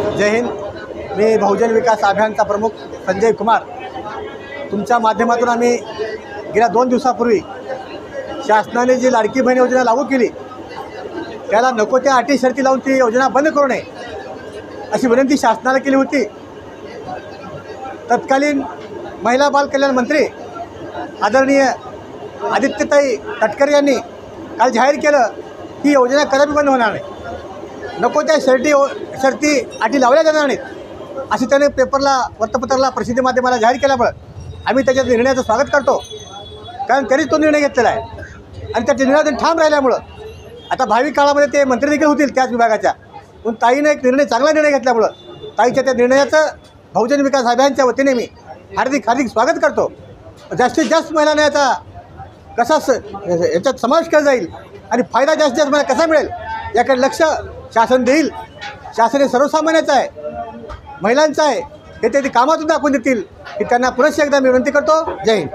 जय हिंद। मी बहुजन विकास अभियानचा प्रमुख संजय कुमार। तुमच्या माध्यमातून आम्ही गेल्या 2 दिवसापूर्वी शासनाने जी लाडकी बहीण योजना लागू केली त्याला नको त्या अटी शर्ती लावून ती योजना बंद करू नये अशी विनंती शासनाला केली होती। तत्कालीन महिला बाल कल्याण मंत्री आदरणीय आदित्यताई तटकरे यांनी काल जाहीर केलं की योजना कदापि बंद होणार नाही, नको त्या शर्ती अटी लावल्या जाणार नाहीत अशी त्याने पेपरला वृत्तपत्राला प्रसिद्धी माध्यमाला जाहीर केल्यामुळं आम्ही त्याच्या निर्णयाचं स्वागत करतो, कारण त्यांनीच तो निर्णय घेतलेला आहे आणि त्या निर्णयातून ठाम राहिल्यामुळं आता भावी काळामध्ये ते मंत्री देखील होतील त्याच विभागाच्या। पण ताईने एक चांगला निर्णय घेतल्यामुळं ताईच्या त्या निर्णयाचं बहुजन विकास अभियानच्या वतीने मी हार्दिक स्वागत करतो। जास्तीत जास्त महिलांना याचा कसा याच्यात समावेश केला जाईल आणि फायदा जास्तीत जास्त मला कसा मिळेल याकडे लक्ष शासन देईल। शासन हे सर्वसामान्याचं आहे, महिलांचं आहे, हे ते कामातून दाखवून देतील की त्यांना पुनश्च एकदा मी विनंती करतो। जय हिंद।